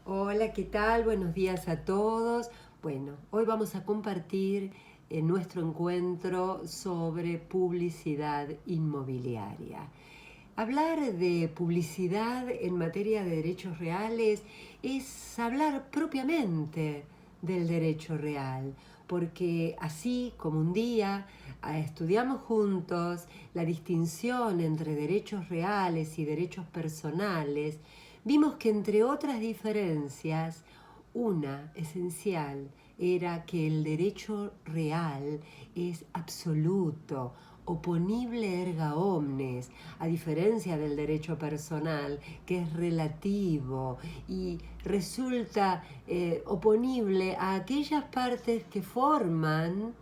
Hola, ¿qué tal? Buenos días a todos. Bueno, hoy vamos a compartir nuestro encuentro sobre publicidad inmobiliaria. Hablar de publicidad en materia de derechos reales es hablar propiamente del derecho real, porque así como un día estudiamos juntos la distinción entre derechos reales y derechos personales, vimos que entre otras diferencias, una esencial era que el derecho real es absoluto, oponible erga omnes, a diferencia del derecho personal, que es relativo y resulta oponible a aquellas partes que forman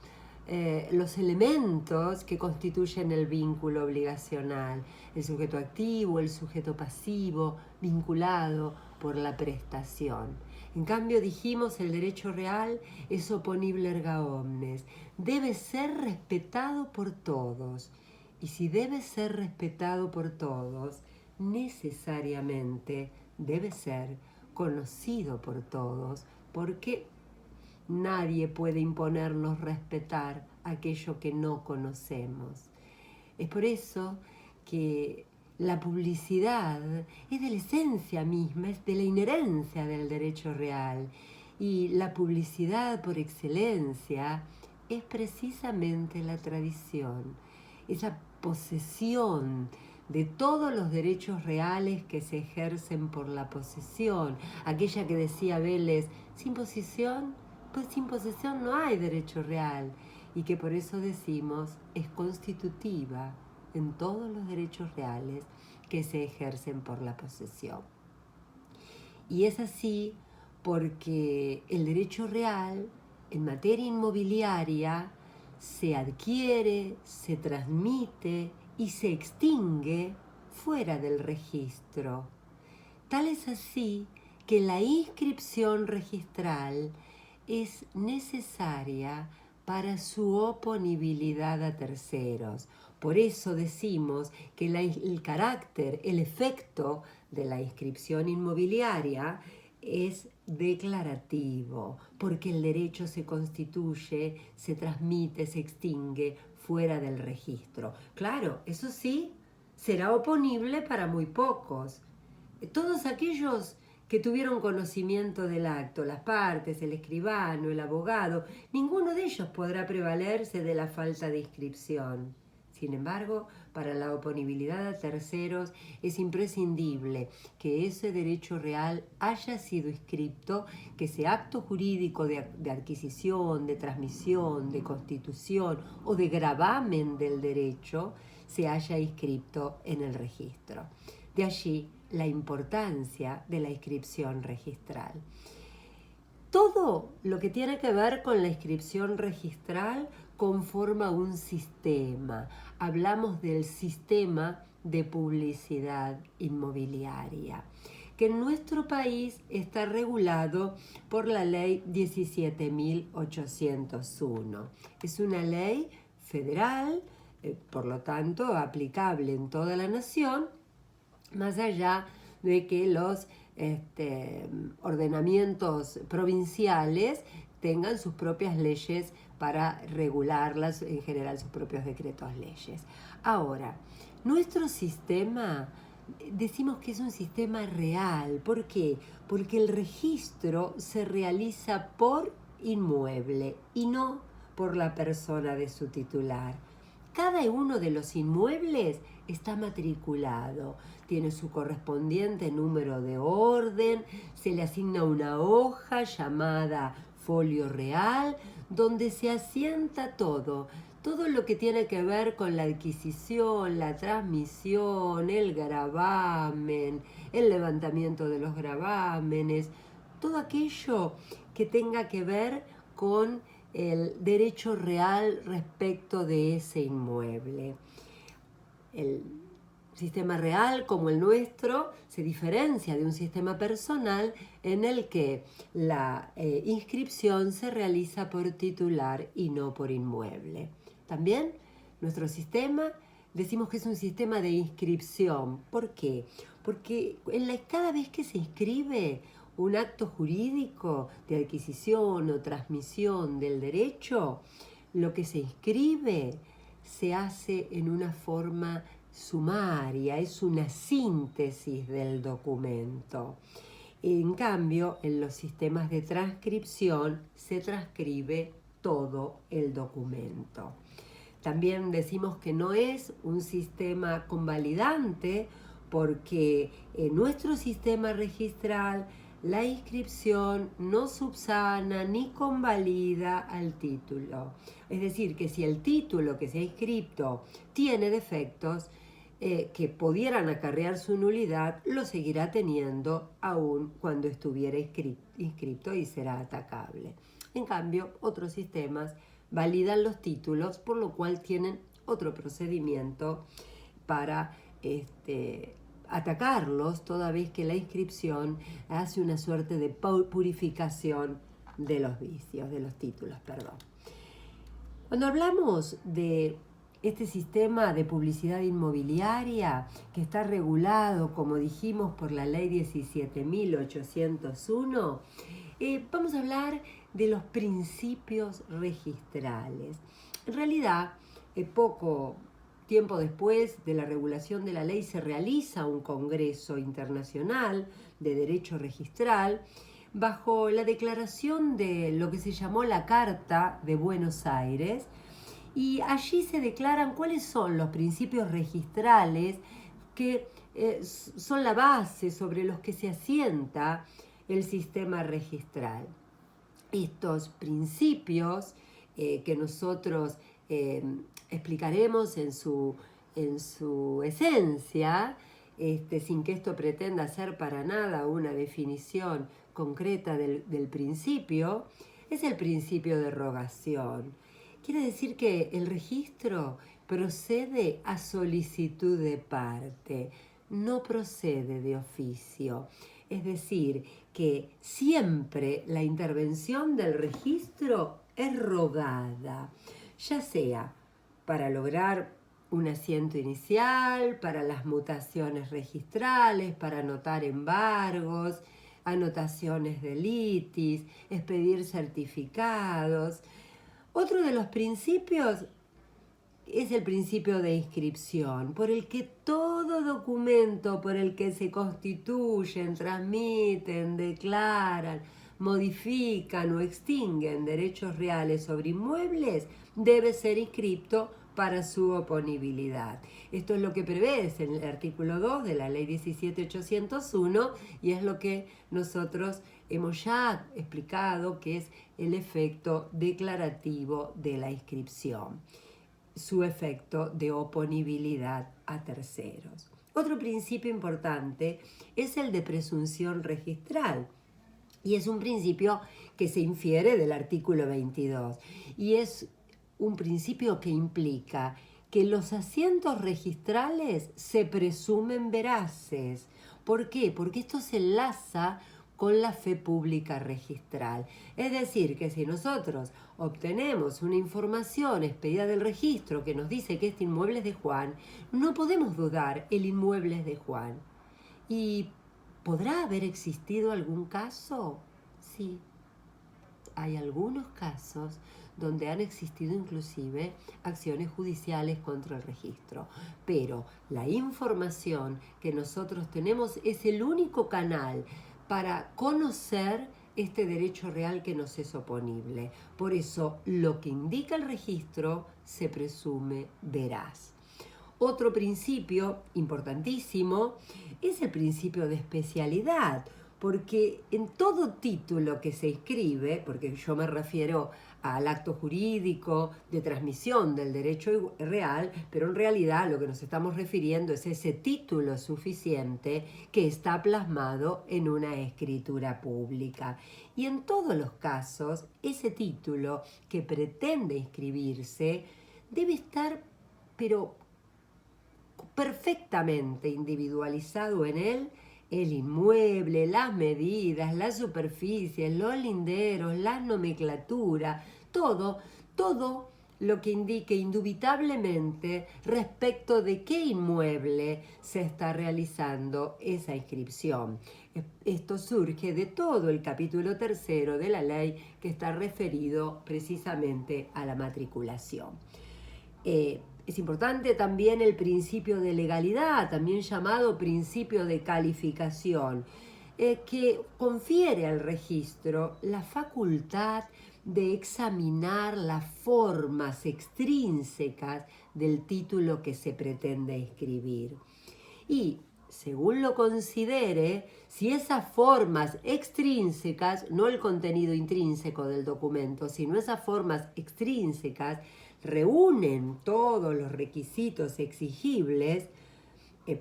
los elementos que constituyen el vínculo obligacional, el sujeto activo, el sujeto pasivo, vinculado por la prestación. En cambio, dijimos, el derecho real es oponible erga omnes, debe ser respetado por todos. Y si debe ser respetado por todos, necesariamente debe ser conocido por todos, porque nadie puede imponernos respetar aquello que no conocemos. Es por eso que la publicidad es de la esencia misma, es de la inherencia del derecho real. Y la publicidad por excelencia es precisamente la tradición, esa posesión de todos los derechos reales que se ejercen por la posesión, aquella que decía Vélez, sin posesión, pues sin posesión no hay derecho real, y que por eso decimos es constitutiva en todos los derechos reales que se ejercen por la posesión. Y es así porque el derecho real en materia inmobiliaria se adquiere, se transmite y se extingue fuera del registro. Tal es así que la inscripción registral es necesaria para su oponibilidad a terceros. Por eso decimos que el carácter, el efecto de la inscripción inmobiliaria es declarativo, porque el derecho se constituye, se transmite, se extingue fuera del registro. Claro, eso sí, será oponible para muy pocos. Todos aquellos que tuvieron conocimiento del acto, las partes, el escribano, el abogado, ninguno de ellos podrá prevalerse de la falta de inscripción. Sin embargo, para la oponibilidad a terceros es imprescindible que ese derecho real haya sido inscripto, que ese acto jurídico de adquisición, de transmisión, de constitución o de gravamen del derecho se haya inscripto en el registro. De allí la importancia de la inscripción registral. Todo lo que tiene que ver con la inscripción registral conforma un sistema. Hablamos del sistema de publicidad inmobiliaria, que en nuestro país está regulado por la ley 17.801. Es una ley federal, por lo tanto aplicable en toda la nación, más allá de que los ordenamientos provinciales tengan sus propias leyes para regularlas, en general sus propios decretos leyes. Ahora, nuestro sistema, decimos que es un sistema real. ¿Por qué? Porque el registro se realiza por inmueble y no por la persona de su titular. Cada uno de los inmuebles está matriculado, tiene su correspondiente número de orden, se le asigna una hoja llamada folio real, donde se asienta todo lo que tiene que ver con la adquisición, la transmisión, el gravamen, el levantamiento de los gravámenes, todo aquello que tenga que ver con el derecho real respecto de ese inmueble. El sistema real, como el nuestro, se diferencia de un sistema personal en el que la inscripción se realiza por titular y no por inmueble. También nuestro sistema, decimos que es un sistema de inscripción. ¿Por qué? Porque cada vez que se inscribe, un acto jurídico de adquisición o transmisión del derecho, lo que se inscribe se hace en una forma sumaria, es una síntesis del documento. En cambio, en los sistemas de transcripción se transcribe todo el documento. También decimos que no es un sistema convalidante porque en nuestro sistema registral la inscripción no subsana ni convalida al título. Es decir, que si el título que se ha inscrito tiene defectos que pudieran acarrear su nulidad, lo seguirá teniendo aún cuando estuviera inscrito y será atacable. En cambio, otros sistemas validan los títulos, por lo cual tienen otro procedimiento para atacarlos, toda vez que la inscripción hace una suerte de purificación de los vicios, de los títulos, perdón. Cuando hablamos de este sistema de publicidad inmobiliaria que está regulado, como dijimos, por la ley 17.801, vamos a hablar de los principios registrales. En realidad, poco tiempo después de la regulación de la ley se realiza un congreso internacional de derecho registral bajo la declaración de lo que se llamó la Carta de Buenos Aires, y allí se declaran cuáles son los principios registrales que son la base sobre los que se asienta el sistema registral. Estos principios que nosotros explicaremos en su esencia, sin que esto pretenda ser para nada una definición concreta del principio, es el principio de rogación. Quiere decir que el registro procede a solicitud de parte, no procede de oficio. Es decir, que siempre la intervención del registro es rogada, ya sea para lograr un asiento inicial, para las mutaciones registrales, para anotar embargos, anotaciones de litis, expedir certificados. Otro de los principios es el principio de inscripción, por el que todo documento por el que se constituyen, transmiten, declaran, modifican o extinguen derechos reales sobre inmuebles debe ser inscripto para su oponibilidad. Esto es lo que prevé en el artículo 2 de la ley 17.801 y es lo que nosotros hemos ya explicado que es el efecto declarativo de la inscripción, su efecto de oponibilidad a terceros. Otro principio importante es el de presunción registral y es un principio que se infiere del artículo 22 y es un principio que implica que los asientos registrales se presumen veraces. ¿Por qué? Porque esto se enlaza con la fe pública registral. Es decir, que si nosotros obtenemos una información expedida del registro que nos dice que este inmueble es de Juan, no podemos dudar, el inmueble es de Juan. ¿Y podrá haber existido algún caso? Sí, hay algunos casos donde han existido inclusive acciones judiciales contra el registro. Pero la información que nosotros tenemos es el único canal para conocer este derecho real que nos es oponible. Por eso, lo que indica el registro se presume veraz. Otro principio importantísimo es el principio de especialidad, porque en todo título que se inscribe, porque yo me refiero al acto jurídico de transmisión del derecho real, pero en realidad lo que nos estamos refiriendo es ese título suficiente que está plasmado en una escritura pública. Y en todos los casos, ese título que pretende inscribirse debe estar, pero perfectamente individualizado en él, el inmueble, las medidas, las superficies, los linderos, la nomenclatura, todo lo que indique indubitablemente respecto de qué inmueble se está realizando esa inscripción. Esto surge de todo el capítulo 3 de la ley que está referido precisamente a la matriculación. Es importante también el principio de legalidad, también llamado principio de calificación, que confiere al registro la facultad de examinar las formas extrínsecas del título que se pretende escribir. Y, según lo considere, si esas formas extrínsecas, no el contenido intrínseco del documento, sino esas formas extrínsecas, reúnen todos los requisitos exigibles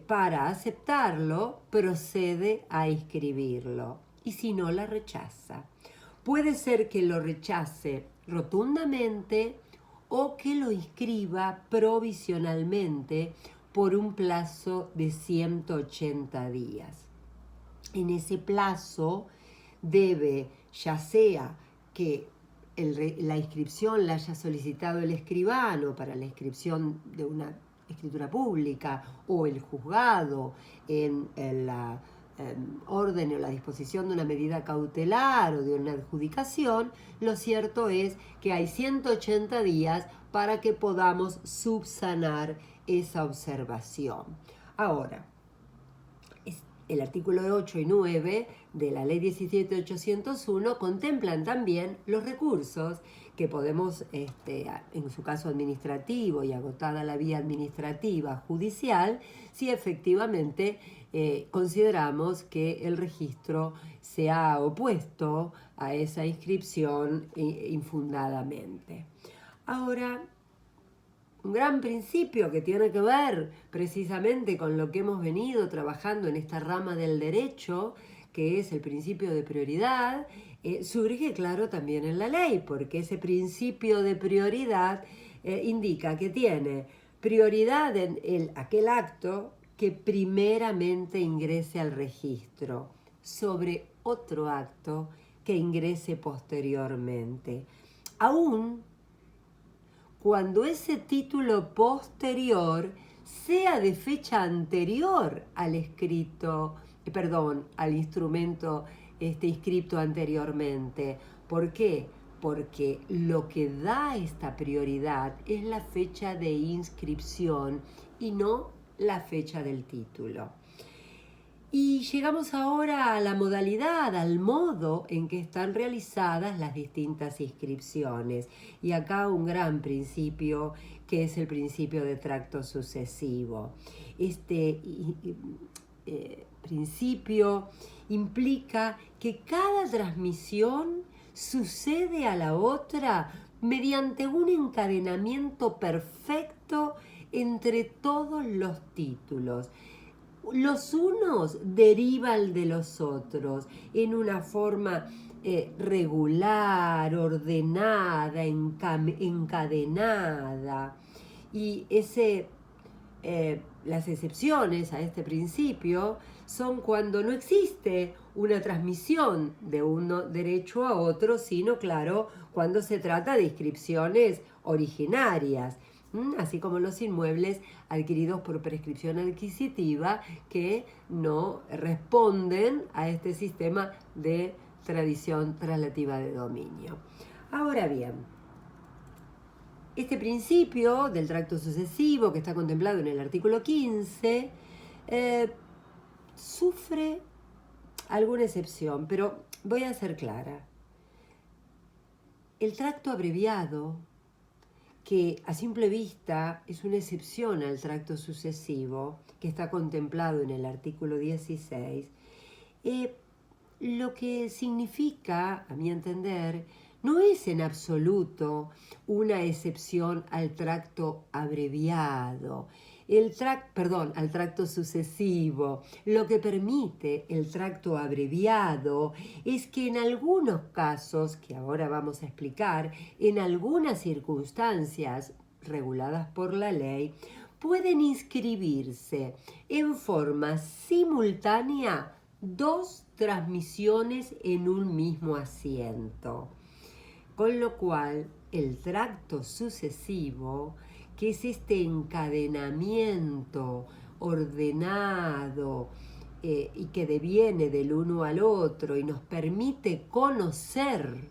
para aceptarlo, procede a inscribirlo. Y si no, la rechaza. Puede ser que lo rechace rotundamente o que lo inscriba provisionalmente por un plazo de 180 días. En ese plazo debe, ya sea que la inscripción la haya solicitado el escribano para la inscripción de una escritura pública o el juzgado en la orden o la disposición de una medida cautelar o de una adjudicación, lo cierto es que hay 180 días para que podamos subsanar esa observación. Ahora, el artículo 8 y 9 de la ley 17.801 contemplan también los recursos que podemos, en su caso administrativo y agotada la vía administrativa judicial, si efectivamente consideramos que el registro se ha opuesto a esa inscripción infundadamente. Ahora, un gran principio que tiene que ver precisamente con lo que hemos venido trabajando en esta rama del derecho, que es el principio de prioridad, surge claro también en la ley, porque ese principio de prioridad indica que tiene prioridad en aquel acto que primeramente ingrese al registro sobre otro acto que ingrese posteriormente. Aún cuando ese título posterior sea de fecha anterior al al instrumento inscripto anteriormente. ¿Por qué? Porque lo que da esta prioridad es la fecha de inscripción y no la fecha del título. Y llegamos ahora a la modalidad, al modo en que están realizadas las distintas inscripciones. Y acá un gran principio, que es el principio de tracto sucesivo. Este principio implica que cada transmisión sucede a la otra mediante un encadenamiento perfecto entre todos los títulos. Los unos derivan de los otros en una forma regular, ordenada, encadenada. Y las excepciones a este principio son cuando no existe una transmisión de un derecho a otro, sino, claro, cuando se trata de inscripciones originarias, así como los inmuebles adquiridos por prescripción adquisitiva que no responden a este sistema de tradición traslativa de dominio. Ahora bien, este principio del tracto sucesivo que está contemplado en el artículo 15 sufre alguna excepción, pero voy a ser clara. El tracto abreviado, que a simple vista es una excepción al tracto sucesivo, que está contemplado en el artículo 16, lo que significa, a mi entender, no es en absoluto una excepción al tracto abreviado, al tracto sucesivo. Lo que permite el tracto abreviado es que en algunos casos, que ahora vamos a explicar, en algunas circunstancias reguladas por la ley, pueden inscribirse en forma simultánea 2 transmisiones en un mismo asiento. Con lo cual, el tracto sucesivo, que es este encadenamiento ordenado y que deviene del uno al otro y nos permite conocer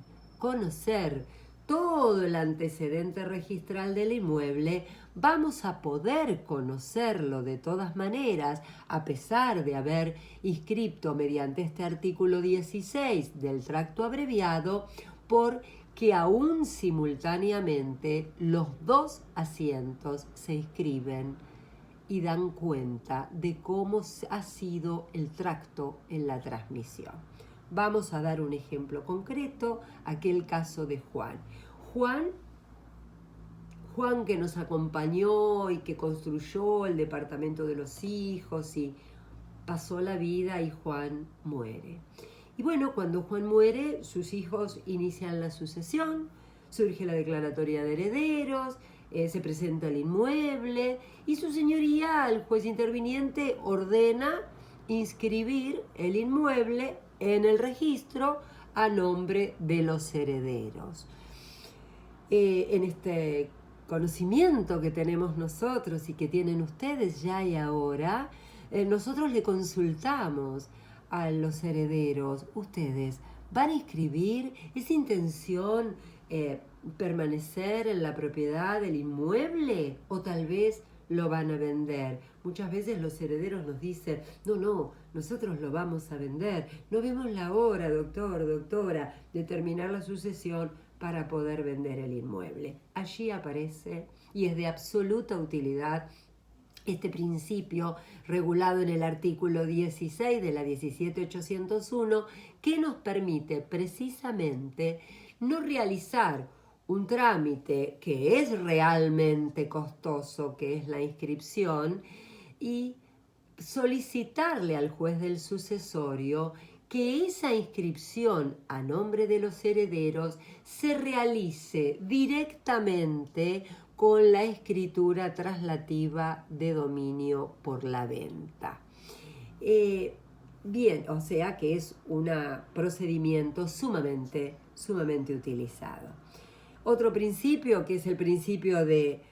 todo el antecedente registral del inmueble, vamos a poder conocerlo de todas maneras, a pesar de haber inscrito mediante este artículo 16 del tracto abreviado, porque aún simultáneamente los dos asientos se inscriben y dan cuenta de cómo ha sido el tracto en la transmisión. Vamos a dar un ejemplo concreto, aquel caso de Juan. Juan que nos acompañó y que construyó el departamento de los hijos y pasó la vida y Juan muere. Y bueno, cuando Juan muere, sus hijos inician la sucesión, surge la declaratoria de herederos, se presenta el inmueble y su señoría, el juez interviniente, ordena inscribir el inmueble en el registro a nombre de los herederos. En este conocimiento que tenemos nosotros y que tienen ustedes ya y ahora, nosotros le consultamos a los herederos: ¿ustedes van a inscribir esa intención permanecer en la propiedad del inmueble o tal vez lo van a vender? Muchas veces los herederos nos dicen: no, nosotros lo vamos a vender, no vemos la hora, doctor, doctora, de terminar la sucesión para poder vender el inmueble. Allí aparece, y es de absoluta utilidad, este principio regulado en el artículo 16 de la 17801, que nos permite precisamente no realizar un trámite que es realmente costoso, que es la inscripción, y solicitarle al juez del sucesorio que esa inscripción a nombre de los herederos se realice directamente con la escritura traslativa de dominio por la venta. Bien, o sea que es un procedimiento sumamente utilizado. Otro principio, que es el principio de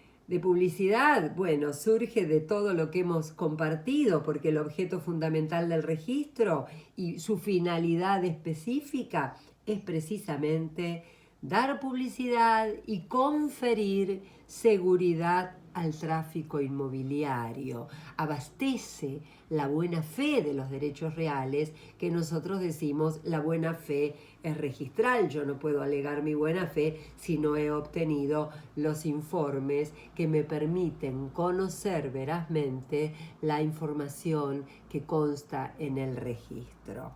publicidad, bueno, surge de todo lo que hemos compartido, porque el objeto fundamental del registro y su finalidad específica es precisamente dar publicidad y conferir seguridad al tráfico inmobiliario. Abastece la buena fe de los derechos reales, que nosotros decimos la buena fe es registral. Yo no puedo alegar mi buena fe si no he obtenido los informes que me permiten conocer verazmente la información que consta en el registro.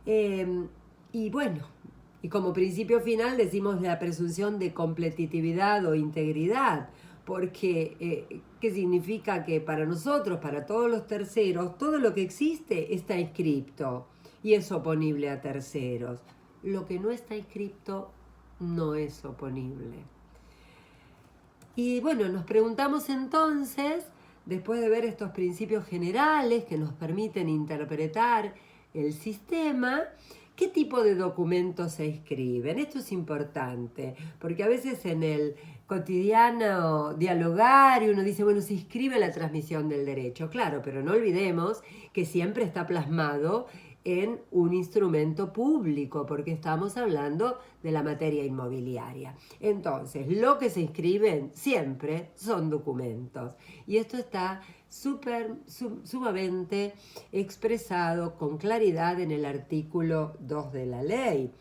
Y bueno, y como principio final decimos la presunción de completitividad o integridad, porque ¿qué significa? Que para nosotros, para todos los terceros, todo lo que existe está inscripto y es oponible a terceros. Lo que no está inscripto no es oponible. Y bueno, nos preguntamos entonces, después de ver estos principios generales que nos permiten interpretar el sistema, ¿qué tipo de documentos se inscriben? Esto es importante, porque a veces en el cotidiano dialogar y uno dice, bueno, se inscribe la transmisión del derecho. Claro, pero no olvidemos que siempre está plasmado en un instrumento público, porque estamos hablando de la materia inmobiliaria. Entonces, lo que se inscriben siempre son documentos. Y esto está sumamente expresado con claridad en el artículo 2 de la ley.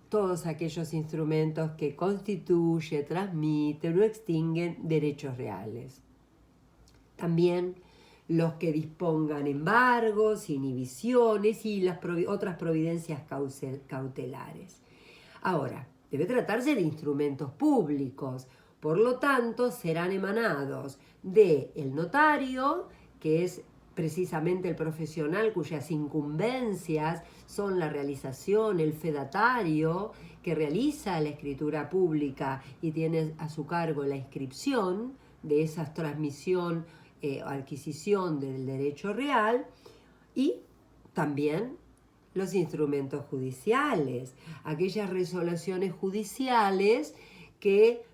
Todos aquellos instrumentos que constituyen, transmiten o extinguen derechos reales. También los que dispongan embargos, inhibiciones y las otras providencias cautelares. Ahora, debe tratarse de instrumentos públicos, por lo tanto serán emanados del notario, que es precisamente el profesional cuyas incumbencias son la realización, el fedatario que realiza la escritura pública y tiene a su cargo la inscripción de esa transmisión adquisición del derecho real, y también los instrumentos judiciales, aquellas resoluciones judiciales que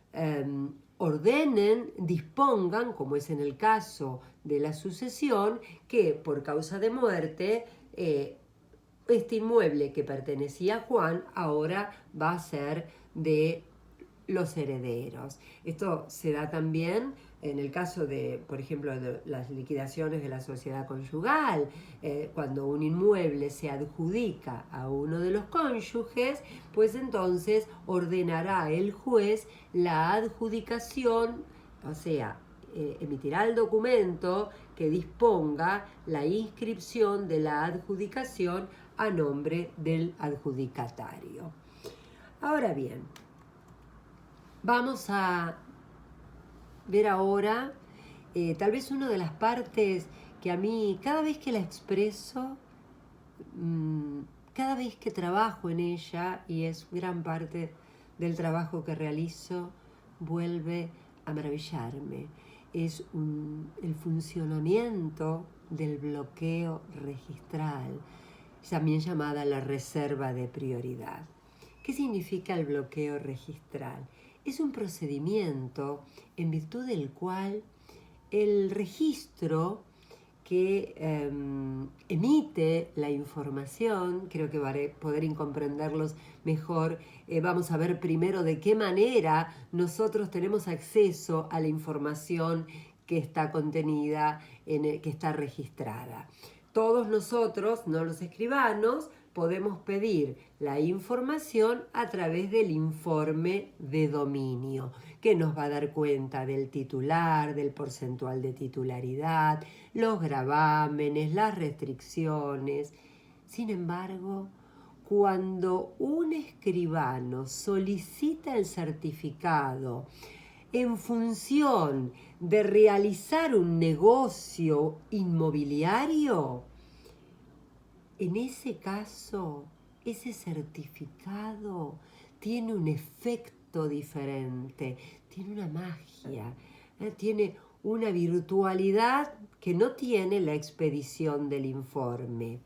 ordenen, dispongan, como es en el caso de la sucesión, que por causa de muerte este inmueble que pertenecía a Juan ahora va a ser de los herederos. Esto se da también en el caso de, por ejemplo, de las liquidaciones de la sociedad conyugal, cuando un inmueble se adjudica a uno de los cónyuges, pues entonces ordenará el juez la adjudicación, o sea, emitirá el documento que disponga la inscripción de la adjudicación a nombre del adjudicatario. Ahora bien, vamos a ver ahora tal vez una de las partes que a mí, cada vez que la expreso, cada vez que trabajo en ella, y es gran parte del trabajo que realizo, vuelve a maravillarme. Es el funcionamiento del bloqueo registral, también llamada la reserva de prioridad. ¿Qué significa el bloqueo registral? Es un procedimiento en virtud del cual el registro que emite la información, creo que para poder comprenderlos mejor, vamos a ver primero de qué manera nosotros tenemos acceso a la información que está contenida, que está registrada. Todos nosotros, no los escribanos, podemos pedir la información a través del informe de dominio, que nos va a dar cuenta del titular, del porcentual de titularidad, los gravámenes, las restricciones. Sin embargo, cuando un escribano solicita el certificado en función de realizar un negocio inmobiliario, en ese caso, ese certificado tiene un efecto diferente, tiene una magia, tiene una virtualidad que no tiene la expedición del informe.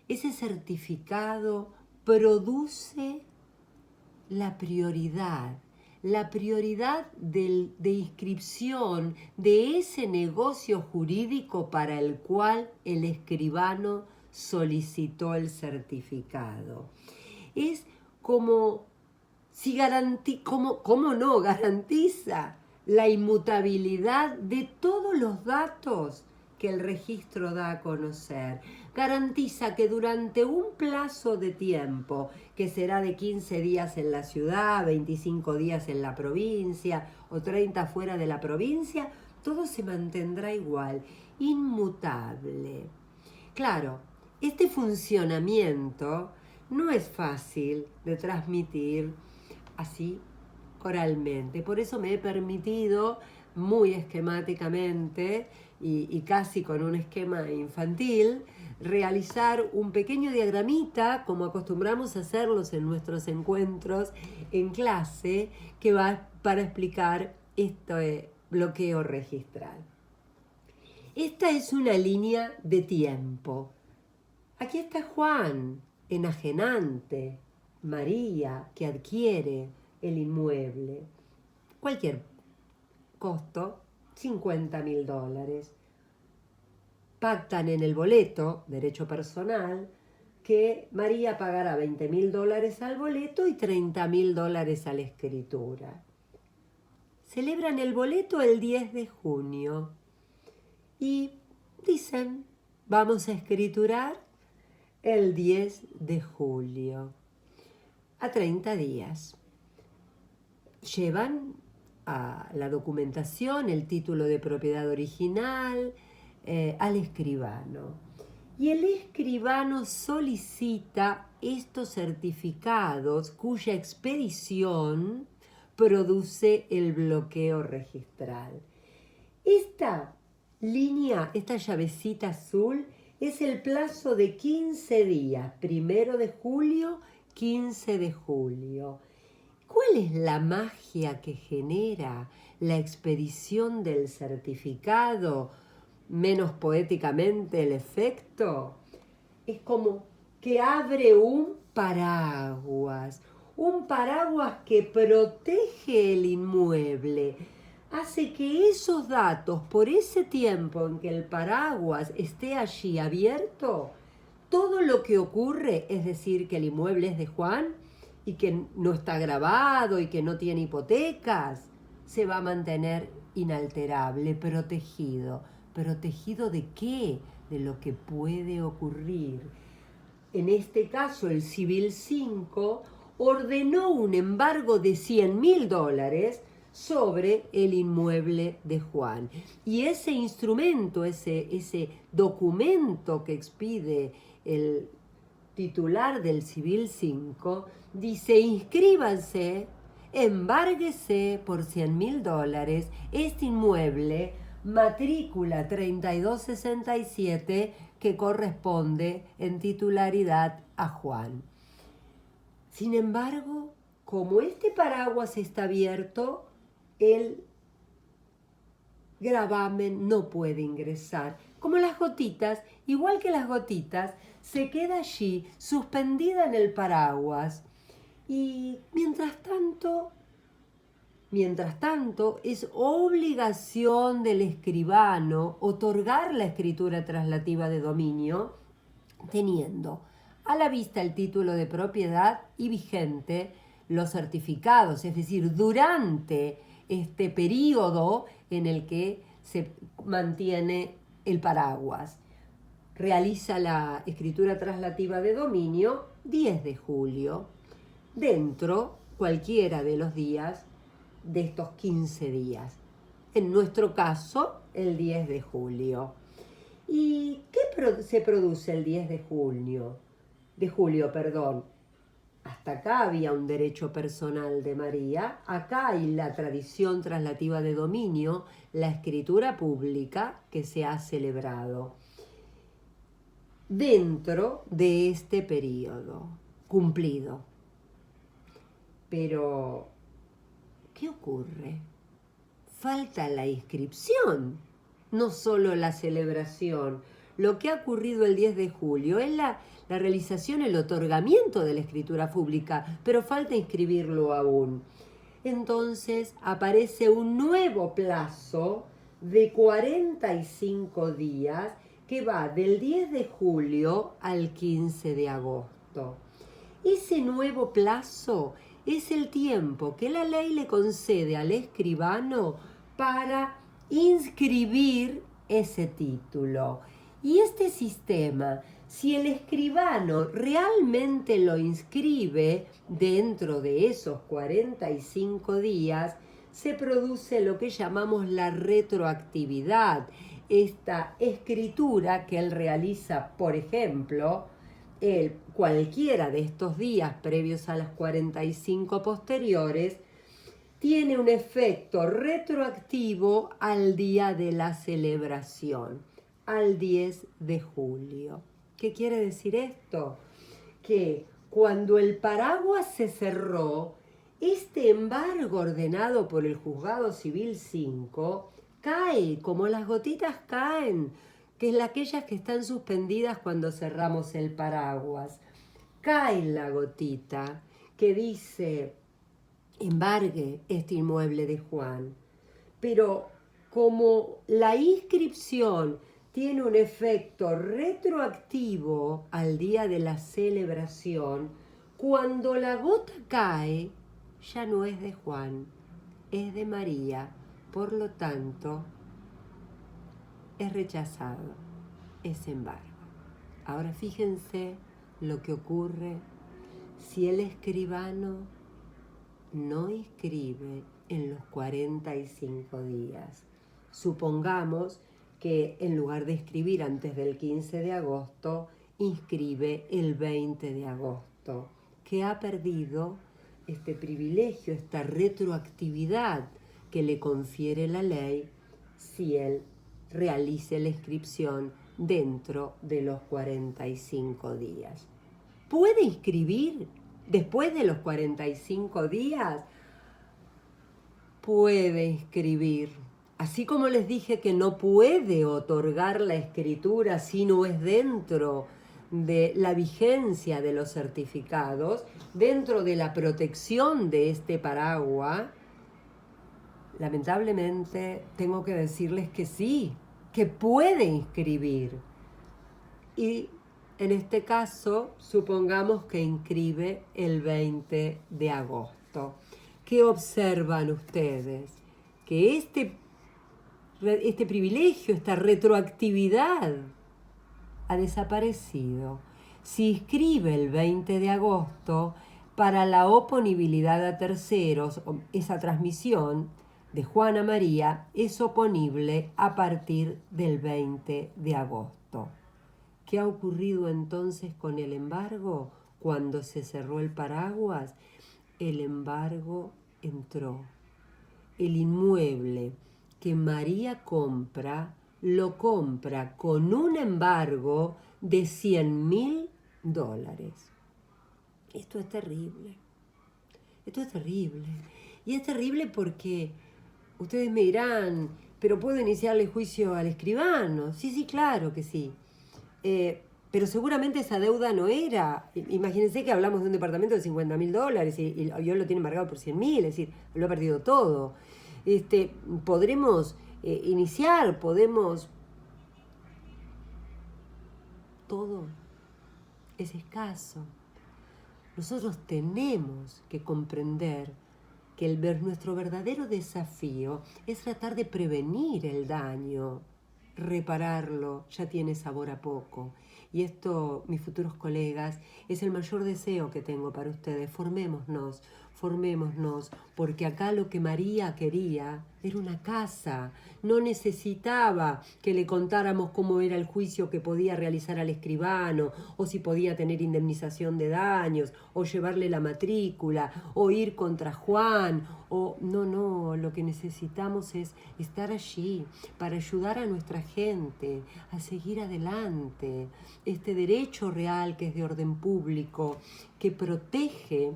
Ese certificado produce la prioridad de inscripción de ese negocio jurídico para el cual el escribano solicitó el certificado. Es como si ¿cómo no garantiza la inmutabilidad de todos los datos que el registro da a conocer. Garantiza que durante un plazo de tiempo, que será de 15 días en la ciudad, 25 días en la provincia o 30 fuera de la provincia, todo se mantendrá igual, inmutable. Claro, este funcionamiento no es fácil de transmitir así oralmente. Por eso me he permitido muy esquemáticamente y casi con un esquema infantil realizar un pequeño diagramita, como acostumbramos a hacerlos en nuestros encuentros en clase, que va para explicar este bloqueo registral. Esta es una línea de tiempo. Aquí está Juan, enajenante, María, que adquiere el inmueble. Cualquier costo, $50.000. Pactan en el boleto, derecho personal, que María pagará $20.000 al boleto y $30.000 a la escritura. Celebran el boleto el 10 de junio y dicen, vamos a escriturar el 10 de julio, a 30 días. Llevan a la documentación, el título de propiedad original, al escribano. Y el escribano solicita estos certificados cuya expedición produce el bloqueo registral. Esta línea, esta llavecita azul, es el plazo de 15 días, 1 de julio, 15 de julio. ¿Cuál es la magia que genera la expedición del certificado? Menos poéticamente el efecto. Es como que abre un paraguas que protege el inmueble hace que esos datos, por ese tiempo en que el paraguas esté allí abierto, todo lo que ocurre, es decir, que el inmueble es de Juan y que no está grabado y que no tiene hipotecas, se va a mantener inalterable, protegido. ¿Protegido de qué? De lo que puede ocurrir. En este caso, el Civil 5 ordenó un embargo de $100.000 sobre el inmueble de Juan. Y ese instrumento, ese documento que expide el titular del Civil 5, dice: inscríbanse, embárguese por $100.000 este inmueble, matrícula 3267, que corresponde en titularidad a Juan. Sin embargo, como este paraguas está abierto, el gravamen no puede ingresar. Como las gotitas, igual que las gotitas, se queda allí suspendida en el paraguas. Y mientras tanto, es obligación del escribano otorgar la escritura traslativa de dominio, teniendo a la vista el título de propiedad y vigente los certificados, es decir, durante este periodo en el que se mantiene el paraguas. Realiza la escritura traslativa de dominio 10 de julio, dentro cualquiera de los días de estos 15 días. En nuestro caso, el 10 de julio. ¿Y qué se produce el 10 de julio? Hasta acá había un derecho personal de María, acá hay la tradición traslativa de dominio, la escritura pública que se ha celebrado dentro de este periodo cumplido. Pero, ¿qué ocurre? Falta la inscripción, no solo la celebración. Lo que ha ocurrido el 10 de julio es la realización, el otorgamiento de la escritura pública, pero falta inscribirlo aún. Entonces aparece un nuevo plazo de 45 días que va del 10 de julio al 15 de agosto. Ese nuevo plazo es el tiempo que la ley le concede al escribano para inscribir ese título. Y este sistema, si el escribano realmente lo inscribe dentro de esos 45 días, se produce lo que llamamos la retroactividad. Esta escritura que él realiza, por ejemplo, cualquiera de estos días previos a las 45 posteriores, tiene un efecto retroactivo al día de la celebración, al 10 de julio. ¿Qué quiere decir esto? Que cuando el paraguas se cerró, este embargo ordenado por el Juzgado Civil 5 cae, como las gotitas caen, que es aquellas que están suspendidas cuando cerramos el paraguas. Cae la gotita que dice: embargue este inmueble de Juan. Pero como la inscripción tiene un efecto retroactivo al día de la celebración, cuando la gota cae, ya no es de Juan, es de María. Por lo tanto, es rechazado ese embargo. Ahora fíjense lo que ocurre si el escribano no inscribe en los 45 días. Supongamos que en lugar de inscribir antes del 15 de agosto, inscribe el 20 de agosto, que ha perdido este privilegio, esta retroactividad que le confiere la ley si él realice la inscripción dentro de los 45 días. ¿Puede inscribir después de los 45 días? Puede inscribir. Así como les dije que no puede otorgar la escritura si no es dentro de la vigencia de los certificados, dentro de la protección de este paraguas, lamentablemente tengo que decirles que sí, que puede inscribir. Y en este caso, supongamos que inscribe el 20 de agosto. ¿Qué observan ustedes? Que este privilegio, esta retroactividad ha desaparecido. Si inscribe el 20 de agosto, para la oponibilidad a terceros, esa transmisión de Juana María es oponible a partir del 20 de agosto. ¿Qué ha ocurrido entonces con el embargo? Cuando se cerró el paraguas, el embargo entró. El inmueble que María compra, lo compra con un embargo de $100.000. Esto es terrible. Esto es terrible. Y es terrible porque ustedes me dirán, pero ¿puedo iniciarle juicio al escribano? Sí, claro que sí. Pero seguramente esa deuda no era. Imagínense que hablamos de un departamento de $50.000 y yo lo tiene embargado por 100.000, es decir, lo ha perdido todo. Podremos iniciar, podemos... Todo es escaso. Nosotros tenemos que comprender que nuestro verdadero desafío es tratar de prevenir el daño. Repararlo ya tiene sabor a poco. Y esto, mis futuros colegas, es el mayor deseo que tengo para ustedes. Formémonos, porque acá lo que María quería era una casa. No necesitaba que le contáramos cómo era el juicio que podía realizar al escribano, o si podía tener indemnización de daños, o llevarle la matrícula, o ir contra Juan, no, lo que necesitamos es estar allí para ayudar a nuestra gente a seguir adelante. Este derecho real que es de orden público, que protege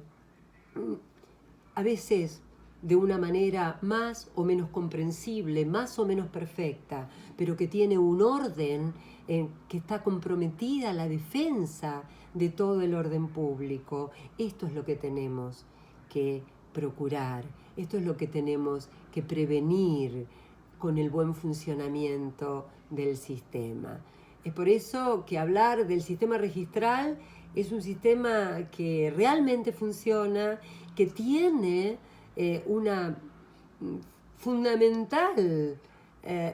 a veces de una manera más o menos comprensible, más o menos perfecta, pero que tiene un orden que está comprometida a la defensa de todo el orden público. Esto es lo que tenemos que procurar, esto es lo que tenemos que prevenir con el buen funcionamiento del sistema. Es por eso que hablar del sistema registral es un sistema que realmente funciona, que tiene una fundamental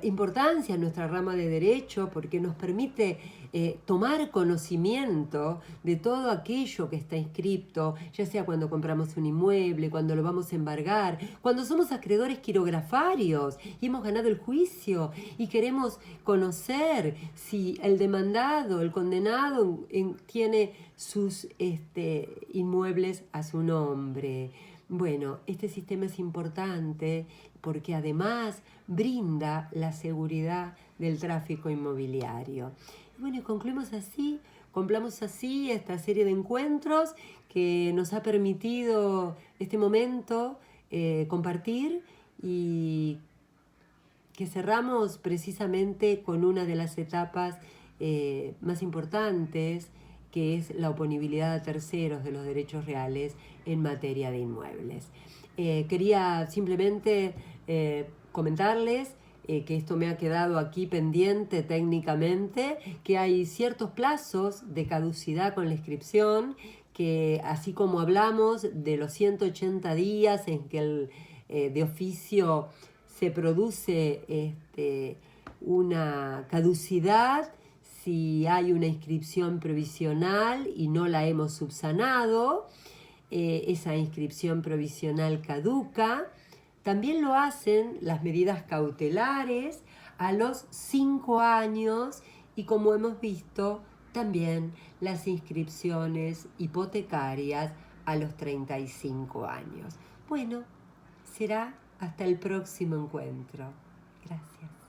importancia en nuestra rama de derecho, porque nos permite tomar conocimiento de todo aquello que está inscripto, ya sea cuando compramos un inmueble, cuando lo vamos a embargar, cuando somos acreedores quirografarios y hemos ganado el juicio y queremos conocer si el demandado, el condenado, tiene sus inmuebles a su nombre. Bueno, este sistema es importante porque además brinda la seguridad del tráfico inmobiliario. Y bueno, y concluimos así esta serie de encuentros que nos ha permitido este momento compartir, y que cerramos precisamente con una de las etapas más importantes, que es la oponibilidad a terceros de los derechos reales en materia de inmuebles. Quería simplemente comentarles que esto me ha quedado aquí pendiente técnicamente, que hay ciertos plazos de caducidad con la inscripción, que así como hablamos de los 180 días en que de oficio se produce una caducidad, si hay una inscripción provisional y no la hemos subsanado, esa inscripción provisional caduca. También lo hacen las medidas cautelares a los 5 años y, como hemos visto, también las inscripciones hipotecarias a los 35 años. Bueno, será hasta el próximo encuentro. Gracias.